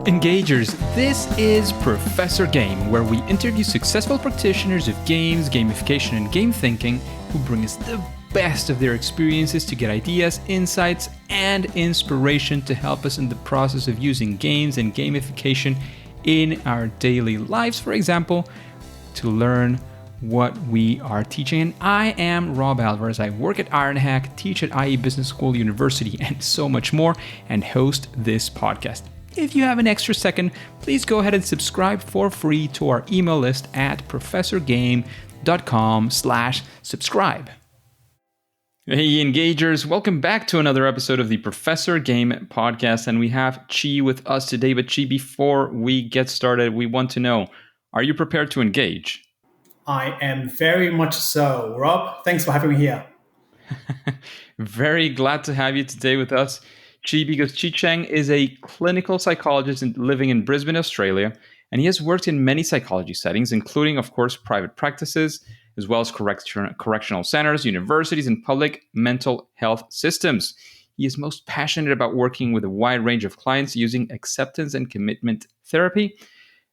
Engagers, this is Professor Game, where we interview successful practitioners of games, gamification, and game thinking who bring us the best of their experiences to get ideas, insights, and inspiration to help us in the process of using games and gamification in our daily lives, for example, to learn what we are teaching. And I am Rob Alvarez. I work at Ironhack, teach at IE Business School University, and so much more, and host this podcast. If you have an extra second, please go ahead and subscribe for free to our email list at professorgame.com/subscribe. Hey, Engagers, welcome back to another episode of the Professor Game podcast. And we have Chi with us today. But Chi, before we get started, we want to know, are you prepared to engage? I am very much so. Rob, thanks for having me here. Very glad to have you today with us, Chi, because Cheng is a clinical psychologist living in Brisbane, Australia, and he has worked in many psychology settings, including, of course, private practices, as well as correctional centers, universities, and public mental health systems. He is most passionate about working with a wide range of clients using acceptance and commitment therapy,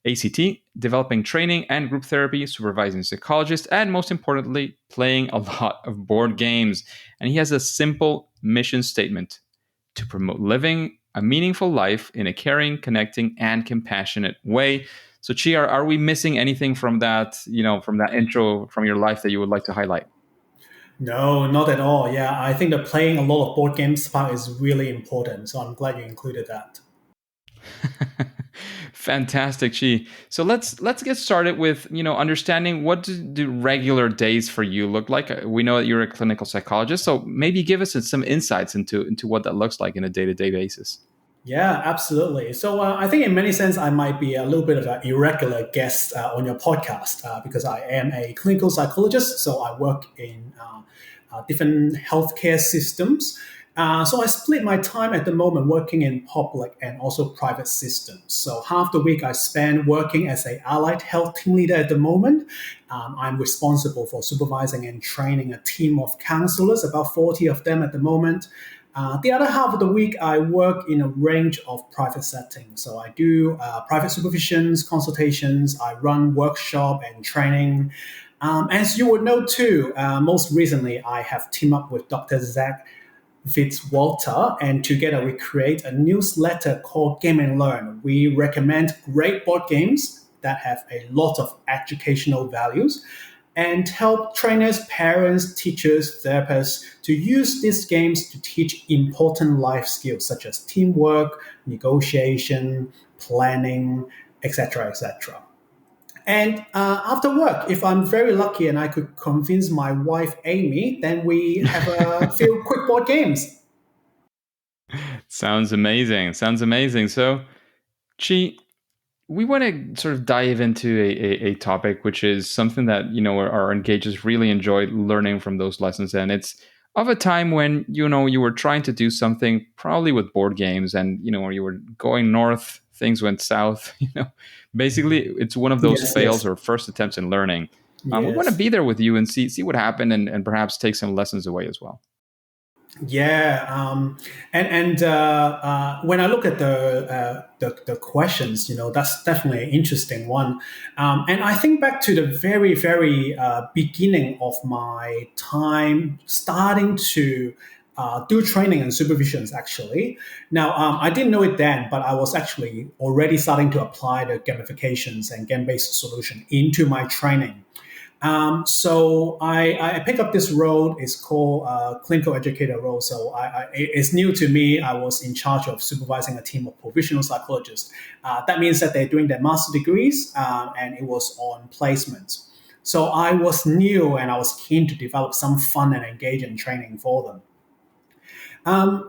ACT, developing training and group therapy, supervising psychologists, and most importantly, playing a lot of board games. And he has a simple mission statement: to promote living a meaningful life in a caring, connecting, and compassionate way. So, Chi, are we missing anything from that, from that intro from your life that you would like to highlight? No, not at all. Yeah, I think that playing a lot of board games part is really important. So I'm glad you included that. Fantastic, Chi. So let's get started with understanding what do regular days for you look like. We know that you're a clinical psychologist, so maybe give us some insights into what that looks like in a day-to-day basis. Yeah, absolutely. So I think in many sense, I might be a little bit of an irregular guest on your podcast because I am a clinical psychologist. So I work in different healthcare systems. So I split my time at the moment working in public and also private systems. So half the week I spend working as a allied health team leader at the moment. I'm responsible for supervising and training a team of counselors, about 40 of them at the moment. The other half of the week, I work in a range of private settings. So I do private supervisions, consultations, I run workshop and training. As you would know too, most recently, I have teamed up with Dr. Zach Fitzwalter, and together we create a newsletter called Game and Learn. We recommend great board games that have a lot of educational values and help trainers, parents, teachers, therapists to use these games to teach important life skills such as teamwork, negotiation, planning, etc., etc. And after work, if I'm very lucky and I could convince my wife, Amy, then we have a few quick board games. Sounds amazing. So, Chi, we want to sort of dive into a topic which is something that our engagers really enjoyed learning from those lessons, and it's of a time when you were trying to do something probably with board games, and you were going north, things went south. Basically, it's one of those fails or first attempts in learning. We want to be there with you and see what happened, and perhaps take some lessons away as well. Yeah, and when I look at the questions, that's definitely an interesting one. And I think back to the very beginning of my time starting to do training and supervisions. Actually, now I didn't know it then, but I was actually already starting to apply the gamifications and game-based solution into my training. So I picked up this role. It's called clinical educator role. So it's new to me. I was in charge of supervising a team of provisional psychologists. That means that they're doing their master degrees, and it was on placements. So I was new and I was keen to develop some fun and engaging training for them.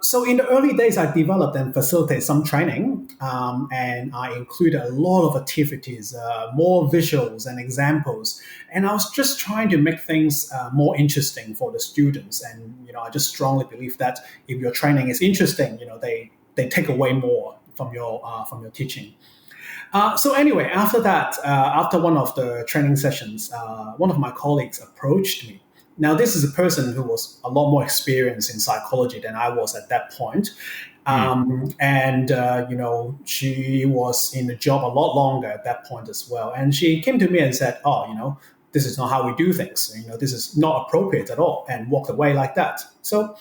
So in the early days, I developed and facilitated some training, and I included a lot of activities, more visuals and examples. And I was just trying to make things more interesting for the students. And I just strongly believe that if your training is interesting, they take away more from your teaching. So anyway, after that, after one of the training sessions, one of my colleagues approached me Now, this is a person who was a lot more experienced in psychology than I was at that point. Mm. And she was in the job a lot longer at that point as well. And she came to me and said, "Oh, this is not how we do things. This is not appropriate at all," and walked away like that. So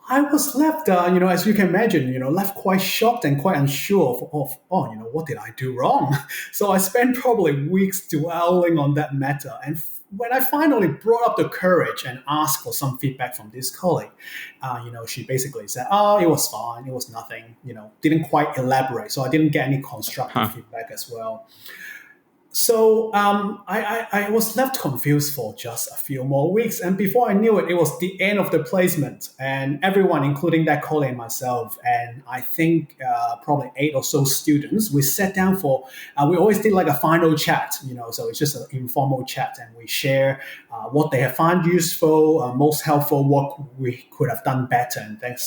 I was left, as you can imagine, left quite shocked and quite unsure what did I do wrong? So I spent probably weeks dwelling on that matter. And when I finally brought up the courage and asked for some feedback from this colleague, she basically said, "Oh, it was fine. It was nothing." Didn't quite elaborate. So I didn't get any constructive Huh. feedback as well. So I was left confused for just a few more weeks. And before I knew it, it was the end of the placement. And everyone, including that colleague and myself, and I think probably 8 or so students, we sat down we always did like a final chat, so it's just an informal chat. And we share what they have found useful, most helpful, what we could have done better, and that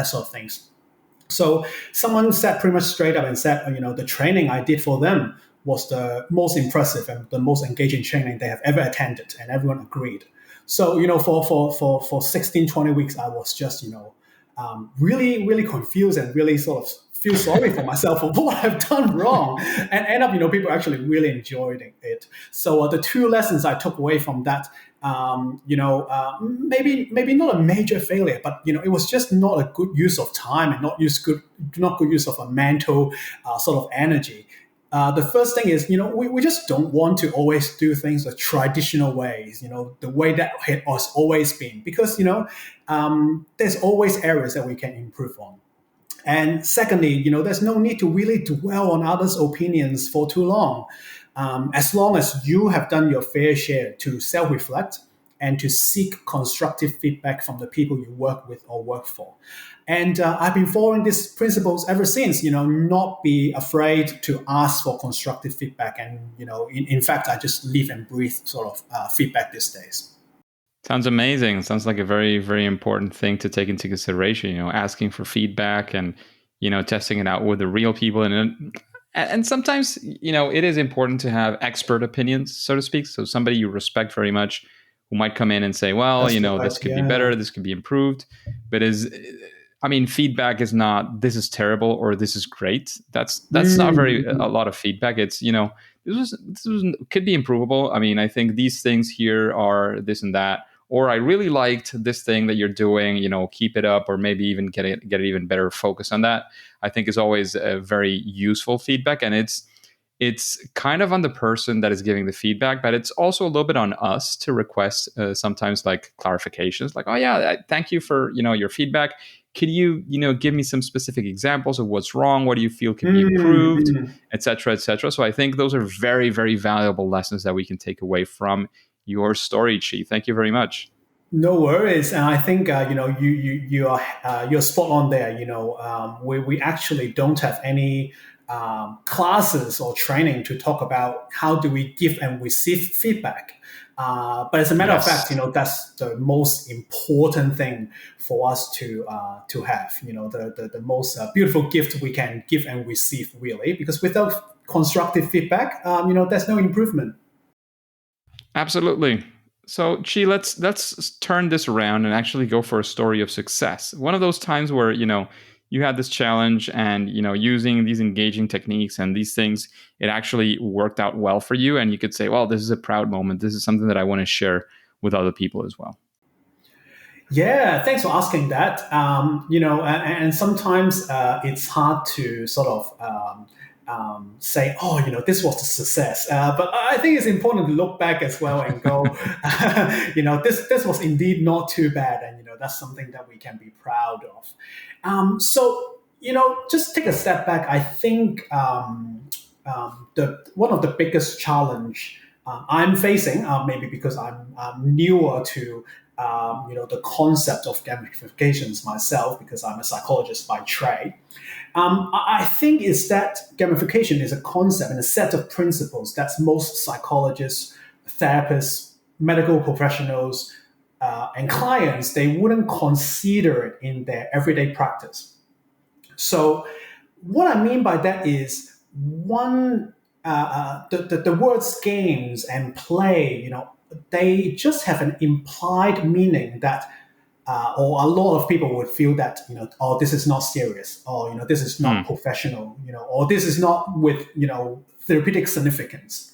sort of things. So someone sat pretty much straight up and said, the training I did for them was the most impressive and the most engaging training they have ever attended, and everyone agreed. So, for 16, 20 weeks, I was just, really, really confused and really sort of feel sorry for myself for what I've done wrong. And end up, people actually really enjoyed it. So the two lessons I took away from that, maybe not a major failure, but it was just not a good use of time and not good use of a mental sort of energy. The first thing is, we just don't want to always do things the traditional ways, the way that it has always been, because, there's always areas that we can improve on. And secondly, there's no need to really dwell on others' opinions for too long. As long as you have done your fair share to self-reflect and to seek constructive feedback from the people you work with or work for. And I've been following these principles ever since, not be afraid to ask for constructive feedback. And, in fact, I just live and breathe sort of feedback these days. Sounds amazing. Sounds like a very, very important thing to take into consideration, asking for feedback and, testing it out with the real people. And sometimes, it is important to have expert opinions, so to speak. So somebody you respect very much who might come in and say, well, That's this correct, could be yeah. better, this could be improved. But feedback is not, this is terrible or this is great. That's not a lot of feedback. It's, could be improvable. I think these things here are this and that. Or I really liked this thing that you're doing, keep it up, or maybe even get it even better focus on that. I think is always a very useful feedback. And it's kind of on the person that is giving the feedback, but it's also a little bit on us to request sometimes like clarifications, like, oh yeah, thank you for, your feedback. Could you, give me some specific examples of what's wrong? What do you feel can be improved, et cetera, et cetera. So I think those are very, very valuable lessons that we can take away from your story, Chi. Thank you very much. No worries, and I think you're spot on there. We actually don't have any classes or training to talk about how do we give and receive feedback. But as a matter of fact, Yes. that's the most important thing for us to have. The most beautiful gift we can give and receive, really, because without constructive feedback, there's no improvement. Absolutely. So, Chi, let's turn this around and actually go for a story of success. One of those times where you had this challenge, and using these engaging techniques and these things, it actually worked out well for you, and you could say, "Well, this is a proud moment. This is something that I want to share with other people as well." Yeah, thanks for asking that. And sometimes it's hard to sort of say, "Oh, this was a success." But I think it's important to look back as well and go, this was indeed not too bad, and that's something that we can be proud of. So just take a step back. I think the one of the biggest challenge I'm facing, maybe because I'm newer to the concept of gamifications myself, because I'm a psychologist by trade. I think is that gamification is a concept and a set of principles that most psychologists, therapists, medical professionals, and clients, they wouldn't consider it in their everyday practice. So what I mean by that is the words games and play, they just have an implied meaning that, or a lot of people would feel that, oh, this is not serious, or this is not Hmm. professional, or this is not with therapeutic significance.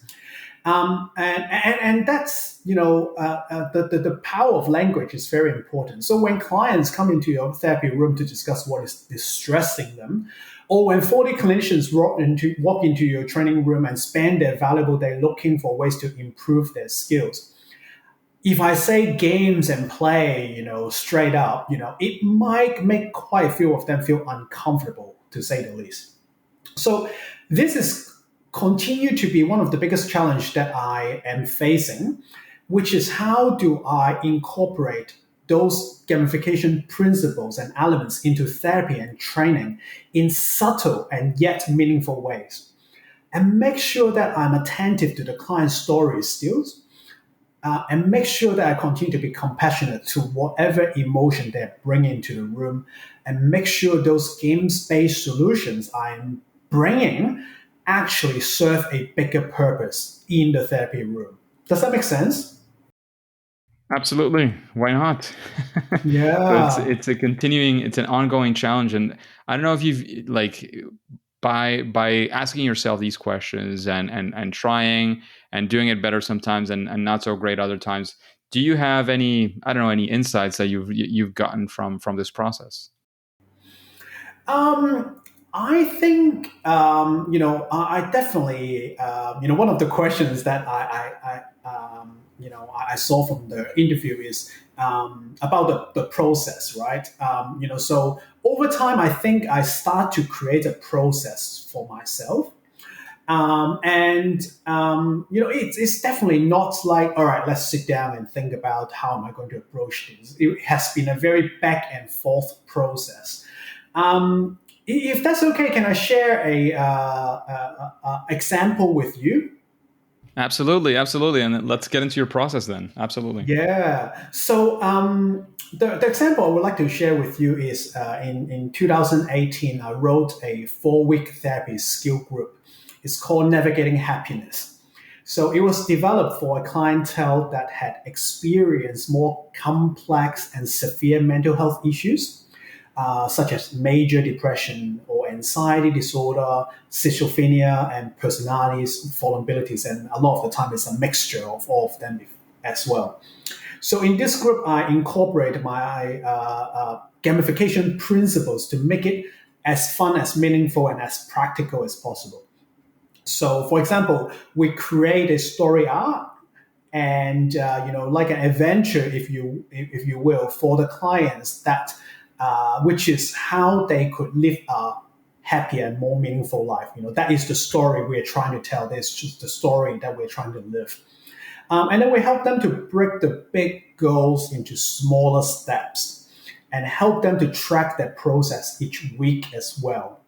And that's the power of language is very important. So when clients come into your therapy room to discuss what is distressing them, or when 40 clinicians walk into your training room and spend their valuable day looking for ways to improve their skills, if I say games and play, straight up, it might make quite a few of them feel uncomfortable, to say the least. So this is continue to be one of the biggest challenge that I am facing, which is how do I incorporate those gamification principles and elements into therapy and training in subtle and yet meaningful ways, and make sure that I'm attentive to the client's stories still, and make sure that I continue to be compassionate to whatever emotion they're bringing to the room, and make sure those games-based solutions I'm bringing actually serve a bigger purpose in the therapy room. Does that make sense? Absolutely. Why not? So Yeah. it's an ongoing challenge, and I don't know if you've like by asking yourself these questions and trying and doing it better sometimes and not so great other times. Do you have any, I don't know, any insights that you've gotten from this process? Um, I think I definitely one of the questions that I saw from the interview is about the process, right? So over time, I think I start to create a process for myself. It's definitely not like, all right, let's sit down and think about how am I going to approach this. It has been a very back and forth process. If that's okay, can I share a example with you? Absolutely, absolutely. And let's get into your process then. Absolutely. Yeah. So the example I would like to share with you is in 2018, I wrote a 4-week therapy skill group. It's called Navigating Happiness. So it was developed for a clientele that had experienced more complex and severe mental health issues, such as major depression or anxiety disorder, schizophrenia, and personalities vulnerabilities. And a lot of the time, it's a mixture of all of them as well. So in this group, I incorporate my gamification principles to make it as fun, as meaningful, and as practical as possible. So, for example, we create a story arc and like an adventure, if you will, for the clients that which is how they could live a happier and more meaningful life. That is the story we're trying to tell. That's just the story that we're trying to live. And then we help them to break the big goals into smaller steps and help them to track their process each week as well.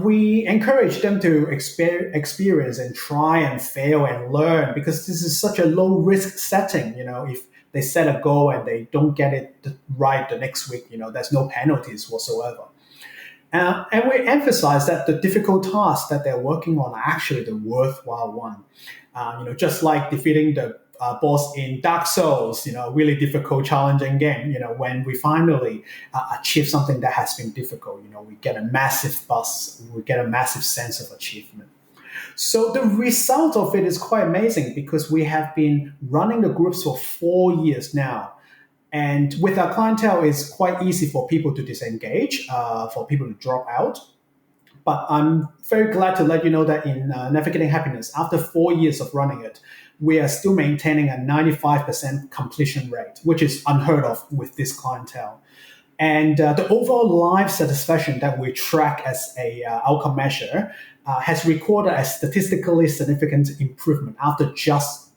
We encourage them to experience and try and fail and learn, because this is such a low risk setting. If they set a goal and they don't get it right the next week, there's no penalties whatsoever. And we emphasize that the difficult tasks that they're working on are actually the worthwhile one. Just like defeating the boss in Dark Souls, really difficult, challenging game. When we finally achieve something that has been difficult, we get a massive buzz, we get a massive sense of achievement. So the result of it is quite amazing, because we have been running the groups for 4 years now. And with our clientele, it's quite easy for people to disengage, for people to drop out. But I'm very glad to let you know that in Navigating Happiness, after 4 years of running it, we are still maintaining a 95% completion rate, which is unheard of with this clientele. And the overall life satisfaction that we track as a outcome measure has recorded a statistically significant improvement after just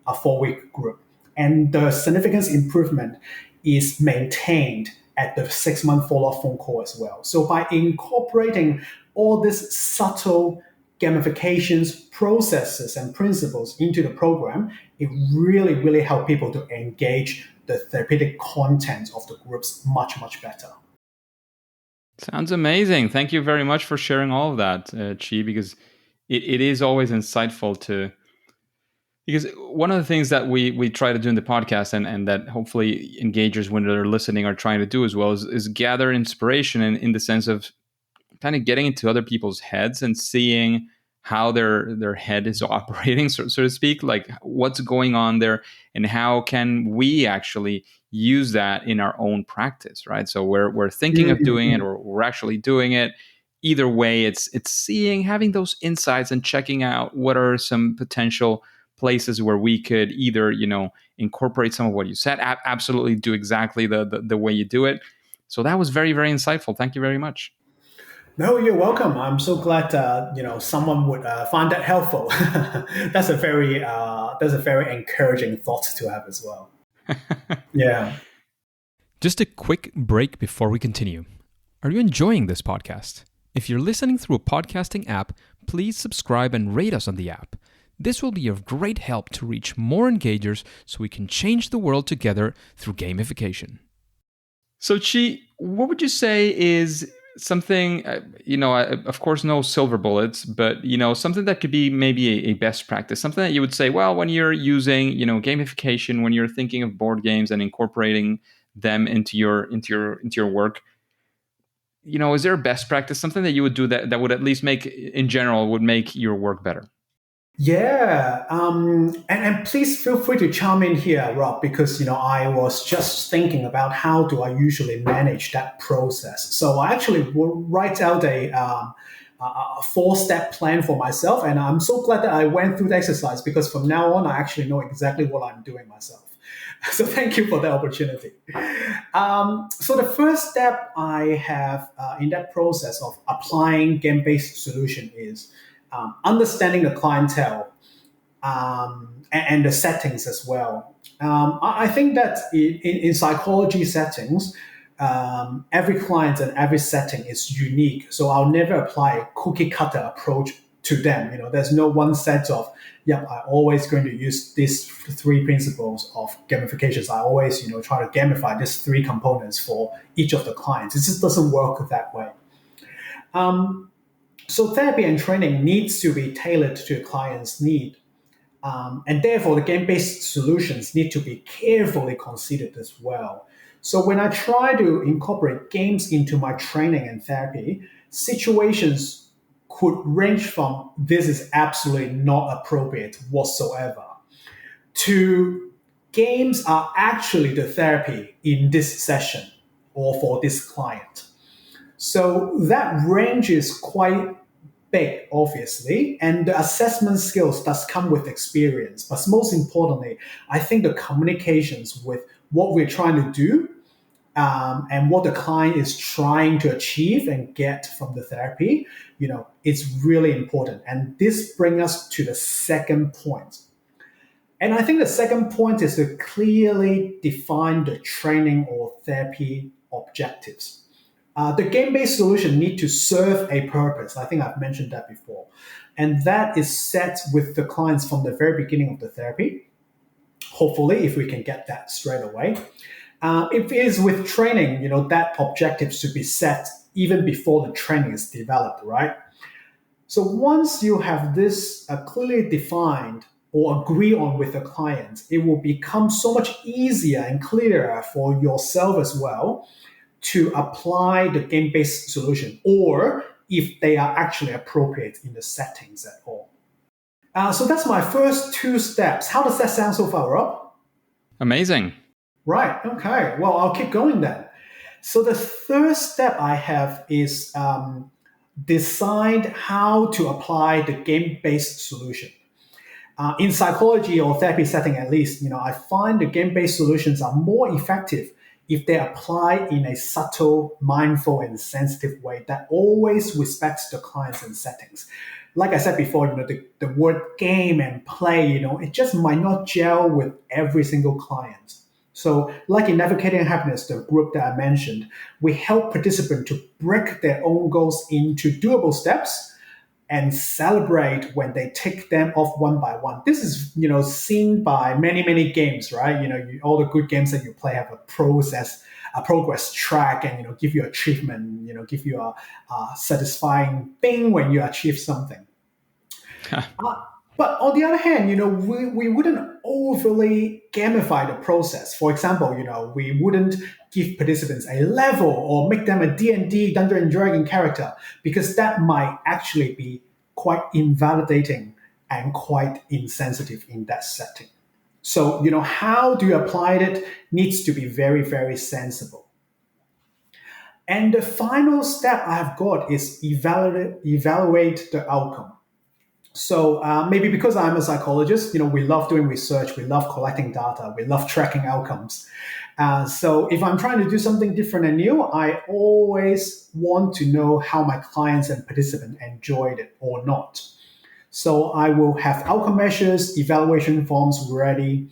a 4-week group. And the significance improvement is maintained at the 6-month follow-up phone call as well. So by incorporating all these subtle gamifications, processes, and principles into the program, it really, really helps people to engage the therapeutic content of the groups much, much better. Sounds amazing. Thank you very much for sharing all of that, Chi, because it is always insightful Because one of the things that we try to do in the podcast, and that hopefully engagers when they're listening are trying to do as well, is gather inspiration in the sense of kind of getting into other people's heads and seeing how their head is operating, so to speak, like what's going on there, and how can we actually use that in our own practice, right? So we're thinking of doing it, Mhm. or we're actually doing it. Either way, it's seeing, having those insights and checking out what are some potential places where we could either, incorporate some of what you said, absolutely do exactly the way you do it. So that was very, very insightful. Thank you very much. No, you're welcome. I'm so glad someone would find that helpful. That's a very encouraging thought to have as well. Yeah. Just a quick break before we continue. Are you enjoying this podcast? If you're listening through a podcasting app, please subscribe and rate us on the app. This will be of great help to reach more engagers so we can change the world together through gamification. So, Chi, what would you say is something, of course, no silver bullets, but, something that could be maybe a best practice, something that you would say, well, when you're using, gamification, when you're thinking of board games and incorporating them into your work, is there a best practice, something that you would do that would at least make, in general, would make your work better? Yeah, and please feel free to chime in here, Rob, because I was just thinking about how do I usually manage that process. So I actually will write out a four-step plan for myself, and I'm so glad that I went through the exercise because from now on I actually know exactly what I'm doing myself. So thank you for the opportunity. So the first step I have in that process of applying game-based solution is understanding the clientele and the settings as well. I think that in psychology settings, every client and every setting is unique. So I'll never apply a cookie cutter approach to them. There's no one set of, yeah, I'm always going to use these three principles of gamifications. I always, try to gamify these three components for each of the clients. It just doesn't work that way. So therapy and training needs to be tailored to a client's need. And therefore, the game-based solutions need to be carefully considered as well. So when I try to incorporate games into my training and therapy, situations could range from this is absolutely not appropriate whatsoever to games are actually the therapy in this session or for this client. So that range is quite big, obviously, and the assessment skills does come with experience. But most importantly, I think the communications with what we're trying to do and what the client is trying to achieve and get from the therapy, it's really important. And this brings us to the second point. And I think the second point is to clearly define the training or therapy objectives. The game-based solution need to serve a purpose. I think I've mentioned that before. And that is set with the clients from the very beginning of the therapy. Hopefully, if we can get that straight away. If it is with training, that objective should be set even before the training is developed, right? So once you have this clearly defined or agree on with the client, it will become so much easier and clearer for yourself as well to apply the game-based solution or if they are actually appropriate in the settings at all. So that's my first two steps. How does that sound so far, Rob? Amazing. Right. Okay. Well, I'll keep going then. So the third step I have is decide how to apply the game-based solution. In psychology or therapy setting, at least, I find the game-based solutions are more effective if they apply in a subtle, mindful, and sensitive way that always respects the clients and settings. Like I said before, the word game and play, it just might not gel with every single client. So, like in Navigating Happiness, the group that I mentioned, we help participants to break their own goals into doable steps and celebrate when they take them off one by one. This is, seen by many, many games, right? All the good games that you play have a progress track, and give you achievement, give you a satisfying thing when you achieve something. But on the other hand, we wouldn't overly gamify the process. For example, we wouldn't give participants a level or make them a D&D Dungeon and Dragon character because that might actually be quite invalidating and quite insensitive in that setting. So, how do you apply it needs to be very, very sensible. And the final step I've got is evaluate the outcome. So maybe because I'm a psychologist, we love doing research, we love collecting data, we love tracking outcomes. So if I'm trying to do something different and new, I always want to know how my clients and participants enjoyed it or not. So I will have outcome measures, evaluation forms ready,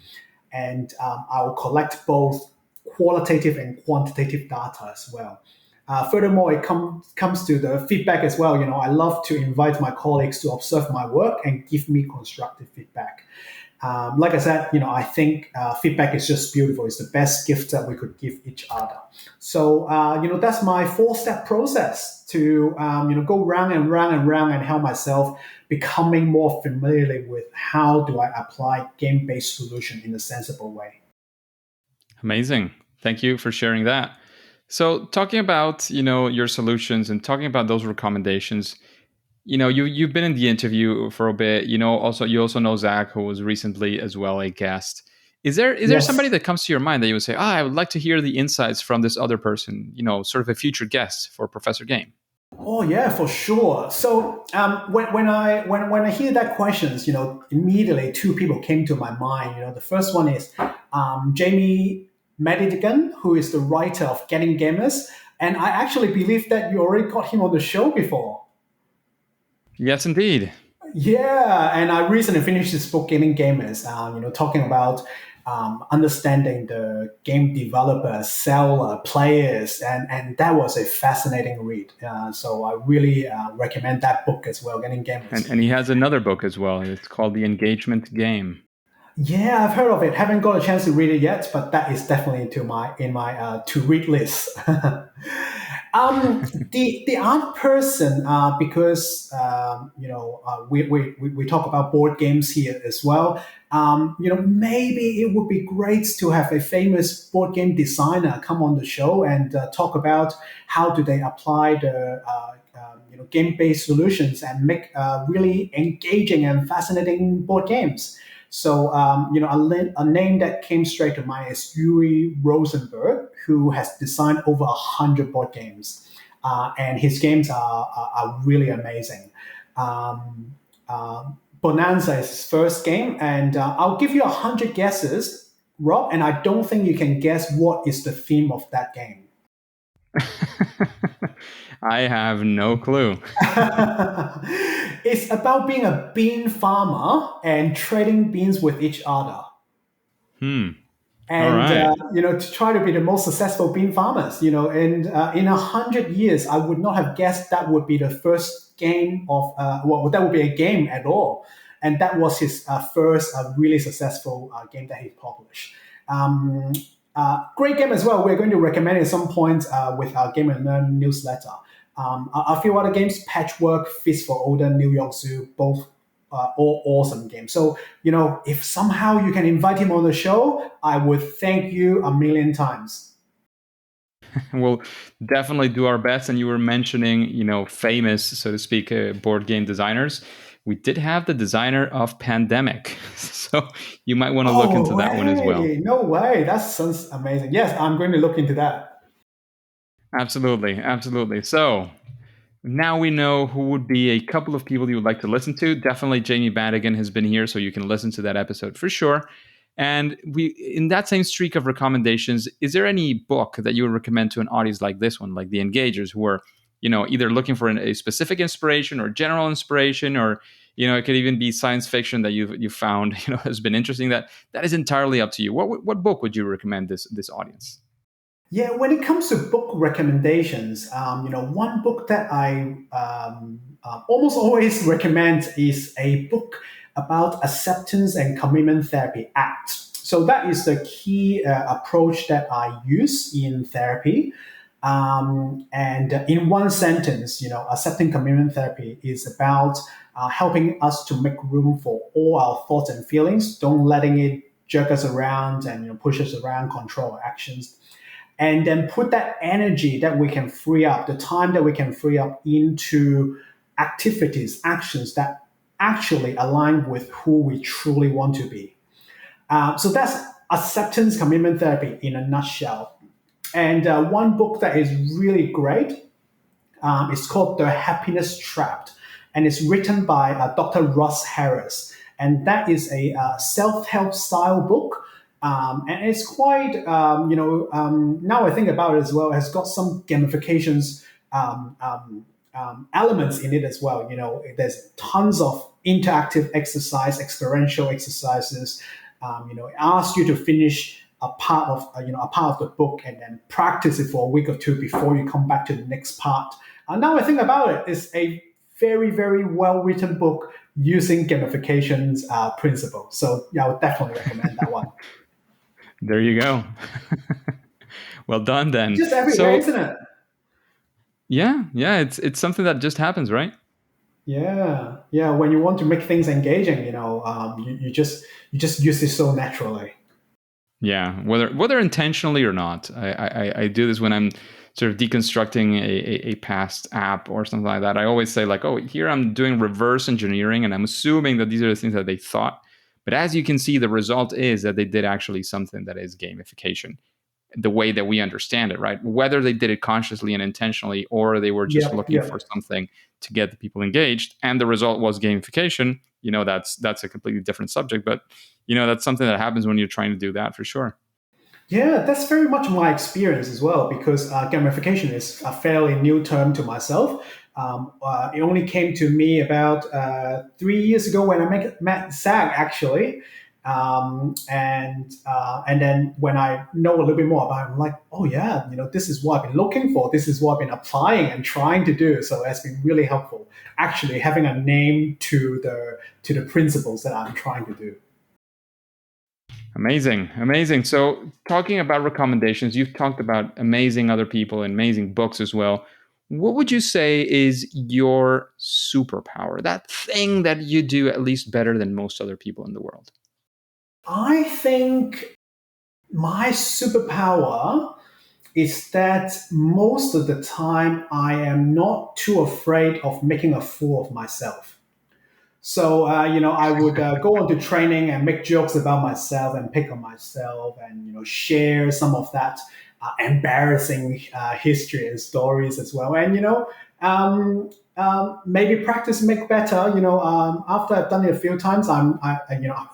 and I will collect both qualitative and quantitative data as well. Furthermore, it comes to the feedback as well. I love to invite my colleagues to observe my work and give me constructive feedback. Like I said, I think feedback is just beautiful. It's the best gift that we could give each other. So, that's my four-step process to, go round and round and round and help myself becoming more familiar with how do I apply game-based solution in a sensible way. Amazing. Thank you for sharing that. So talking about, your solutions and talking about those recommendations, you've been in the interview for a bit, you also know Zach, who was recently as well a guest. Is there somebody Yes. that comes to your mind that you would say, I would like to hear the insights from this other person, sort of a future guest for Professor Game? Oh yeah, for sure. So when I hear that questions, immediately two people came to my mind. The first one is Jamie Madigan, who is the writer of Getting Gamers, and I actually believe that you already got him on the show before. Yes, indeed. Yeah, and I recently finished this book, Getting Gamers. Talking about understanding the game developers, seller, players, and that was a fascinating read. So I really recommend that book as well, Getting And, Gamers. and he has another book as well. It's called The Engagement Game. Yeah, I've heard of it. Haven't got a chance to read it yet, but that is definitely in my to read list. The other person, because we talk about board games here as well. Maybe it would be great to have a famous board game designer come on the show and talk about how do they apply the game-based solutions and make really engaging and fascinating board games. So, a name that came straight to mind is Yuri Rosenberg, who has designed over 100 board games. And his games are really amazing. Bonanza is his first game, and I'll give you 100 guesses, Rob, and I don't think you can guess what is the theme of that game. I have no clue. It's about being a bean farmer and trading beans with each other. All And right. to try to be the most successful bean farmers. And in 100 years, I would not have guessed that would be the first game of that would be a game at all. And that was his first really successful game that he published. Great game as well. We're going to recommend it at some point with our Game and Learn newsletter. A few other games, Patchwork, Fist for Odin, New York Zoo, both all awesome games. So, if somehow you can invite him on the show, I would thank you a million times. We'll definitely do our best. And you were mentioning, famous, so to speak, board game designers. We did have the designer of Pandemic. So you might want to look Oh, into that one as well. way. No way. That sounds amazing. Yes, I'm going to look into that. Absolutely. Absolutely. So now we know who would be a couple of people you would like to listen to. Definitely Jamie Madigan has been here, so you can listen to that episode for sure. And we, in that same streak of recommendations, is there any book that you would recommend to an audience like this one, like the Engagers, who are, either looking for a specific inspiration or general inspiration, or it could even be science fiction that you found has been interesting. That is entirely up to you. What book would you recommend this audience? Yeah, when it comes to book recommendations, one book that I almost always recommend is a book about acceptance and commitment therapy ACT. So that is the key approach that I use in therapy. And in one sentence, accepting commitment therapy is about helping us to make room for all our thoughts and feelings, don't letting it jerk us around and push us around, control our actions, and then put that energy that we can free up, the time that we can free up into activities, actions that actually align with who we truly want to be. So that's acceptance commitment therapy in a nutshell. And one book that is really great is called The Happiness Trap, and it's written by Dr. Russ Harris. And that is a self-help style book. And it's quite, now I think about it as well, it has got some gamifications elements in it as well. There's tons of interactive exercise, experiential exercises. It asks you to finish a part of the book and then practice it for a week or two before you come back to the next part. Now I think about it, it's a very, very well written book using gamification's principles. So yeah, I would definitely recommend that one. There you go. Well done then. Just everywhere, isn't it? Yeah, it's something that just happens, right? Yeah, yeah. When you want to make things engaging, you just use it so naturally. Yeah, whether intentionally or not. I do this when I'm sort of deconstructing a past app or something like that. I always say like, oh, here I'm doing reverse engineering and I'm assuming that these are the things that they thought. But as you can see, the result is that they did actually something that is gamification, the way that we understand it, right? Whether they did it consciously and intentionally, or they were just Yep, looking yep. for something to get the people engaged, and the result was gamification. That's a completely different subject, but that's something that happens when you're trying to do that for sure. Yeah, that's very much my experience as well, because gamification is a fairly new term to myself. It only came to me about 3 years ago when I met Zach, actually. And then when I know a little bit more about it, I'm like, oh yeah, this is what I've been looking for. This is what I've been applying and trying to do. So it's been really helpful, actually, having a name to the principles that I'm trying to do. Amazing. So talking about recommendations, you've talked about amazing other people and amazing books as well. What would you say is your superpower, that thing that you do at least better than most other people in the world? I think my superpower is that most of the time I am not too afraid of making a fool of myself. So, I would go on to training and make jokes about myself and pick on myself and, share some of that embarrassing history and stories as well. And, maybe practice make better. After I've done it a few times, I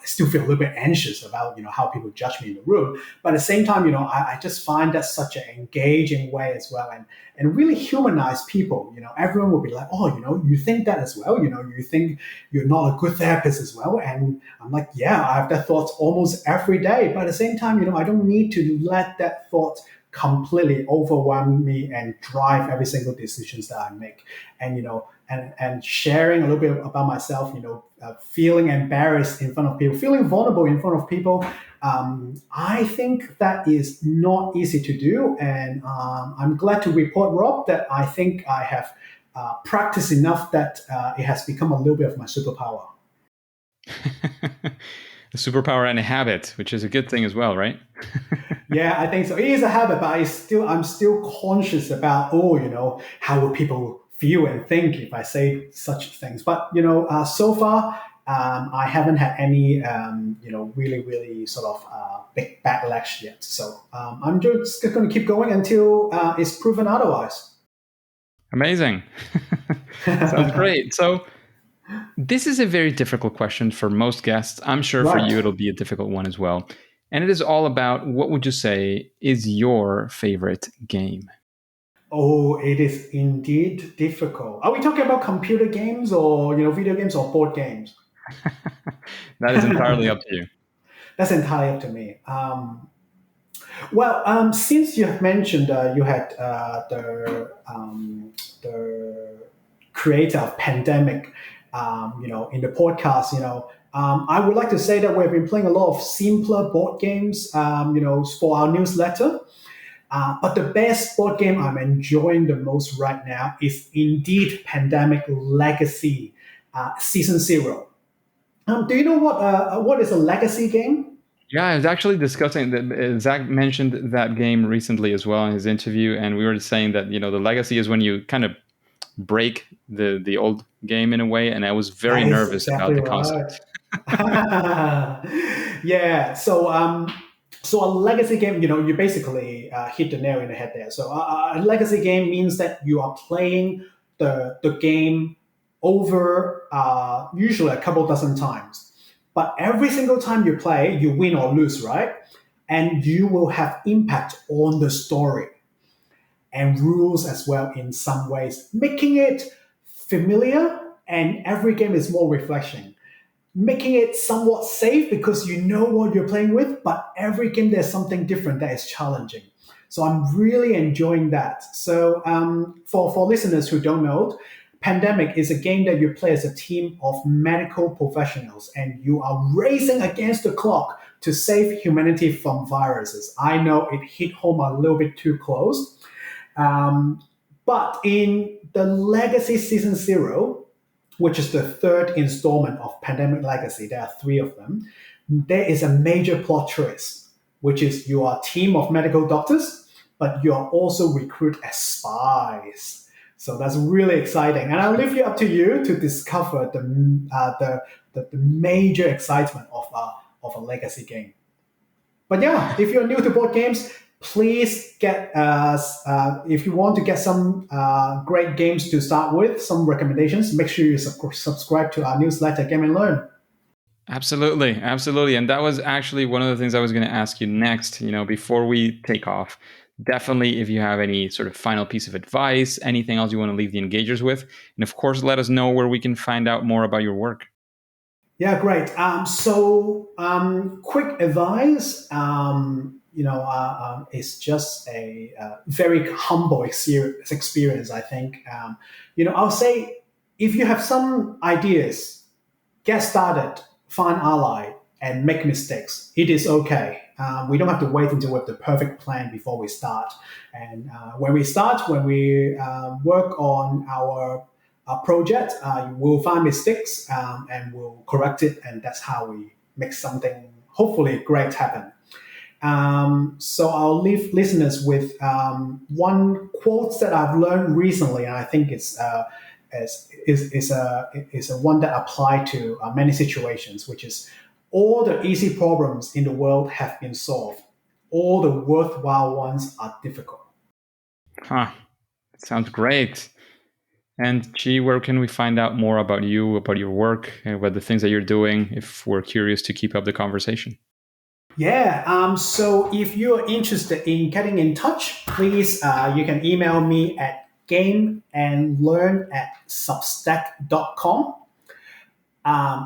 still feel a little bit anxious about, how people judge me in the room. But at the same time, I just find that such an engaging way as well. And really humanize people. Everyone will be like, oh, you think that as well. You think you're not a good therapist as well. And I'm like, yeah, I have that thought almost every day. But at the same time, I don't need to let that thought completely overwhelm me and drive every single decisions that I make. And and sharing a little bit about myself, feeling embarrassed in front of people, feeling vulnerable in front of people. I think that is not easy to do, and I'm glad to report, Rob, that I think I have practiced enough that it has become a little bit of my superpower. A superpower and a habit, which is a good thing as well, right? Yeah, I think so. It is a habit, but I'm still conscious about, how will people feel and think if I say such things. But so far, I haven't had any, really, really sort of big backlash yet. So I'm just going to keep going until it's proven otherwise. Amazing. Sounds great. So this is a very difficult question for most guests. I'm sure for Right. you it'll be a difficult one as well. And it is all about, what would you say is your favorite game? Oh, it is indeed difficult. Are we talking about computer games or video games or board games? That is entirely up to you. That's entirely up to me. Well, since you have mentioned you had the creator of pandemic, in the podcast, I would like to say that we've been playing a lot of simpler board games, for our newsletter. But the best board game I'm enjoying the most right now is indeed Pandemic Legacy. Season 0. Do you know what is a legacy game? Yeah, I was actually discussing that. Zach mentioned that game recently as well in his interview, and we were saying that the legacy is when you kind of break the old game in a way, and I was very That is nervous about exactly the right. concept. Yeah. So a legacy game, you basically hit the nail in the head there. So a legacy game means that you are playing the game over usually a couple dozen times. But every single time you play, you win or lose, right? And you will have impact on the story and rules as well in some ways, making it familiar. And every game is more refreshing, making it somewhat safe because you know what you're playing with, but every game there's something different that is challenging. So I'm really enjoying that. So for listeners who don't know, Pandemic is a game that you play as a team of medical professionals and you are racing against the clock to save humanity from viruses. I know it hit home a little bit too close. But in the Legacy Season 0, which is the third installment of Pandemic Legacy, there are three of them, there is a major plot twist, which is you are a team of medical doctors, but you are also recruited as spies. So that's really exciting. And I'll leave it up to you to discover the major excitement of a legacy game. But yeah, if you're new to board games, please get if you want to get some great games to start with, some recommendations, make sure you subscribe to our newsletter, Game and Learn. Absolutely, absolutely. And that was actually one of the things I was going to ask you next, before we take off. Definitely, if you have any sort of final piece of advice, anything else you want to leave the engagers with, and of course, let us know where we can find out more about your work. Yeah, great. Quick advice. It's just a very humble experience. I think. I'll say if you have some ideas, get started, find ally, and make mistakes. It is okay. We don't have to wait until we have the perfect plan before we start. And when we work on our project, we'll find mistakes and we'll correct it. And that's how we make something hopefully great happen. So I'll leave listeners with one quote that I've learned recently, and I think it's a one that apply to many situations, which is all the easy problems in the world have been solved. All the worthwhile ones are difficult. Huh. Sounds great. And Chi, where can we find out more about you, about your work, and about the things that you're doing if we're curious to keep up the conversation? Yeah, so if you're interested in getting in touch, please, you can email me at gameandlearn@substack.com.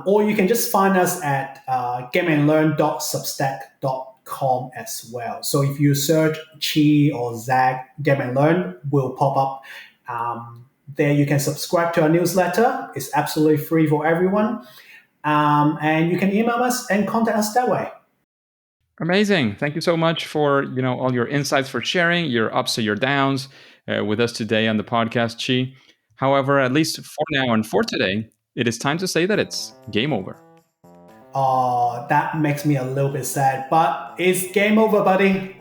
Or you can just find us at gameandlearn.substack.com as well. So if you search Chi or Zach, Game and Learn will pop up. There you can subscribe to our newsletter. It's absolutely free for everyone. And you can email us and contact us that way. Amazing. Thank you so much for all your insights, for sharing your ups and your downs with us today on the podcast, Chi. However, at least for now and for today, it is time to say that it's game over. Oh, that makes me a little bit sad, but it's game over, buddy.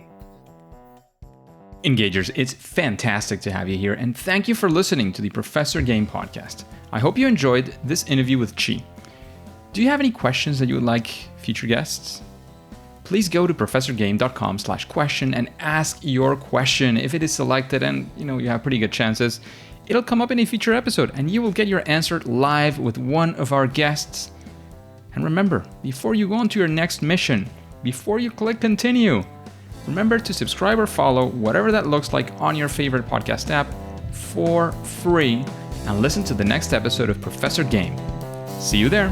Engagers, it's fantastic to have you here, and thank you for listening to the Professor Game podcast. I hope you enjoyed this interview with Chi. Do you have any questions that you would like future guests? Please go to professorgame.com/question and ask your question. If it is selected and you have pretty good chances, it'll come up in a future episode and you will get your answer live with one of our guests. And remember, before you go on to your next mission, before you click continue, remember to subscribe or follow, whatever that looks like, on your favorite podcast app for free, and listen to the next episode of Professor Game. See you there.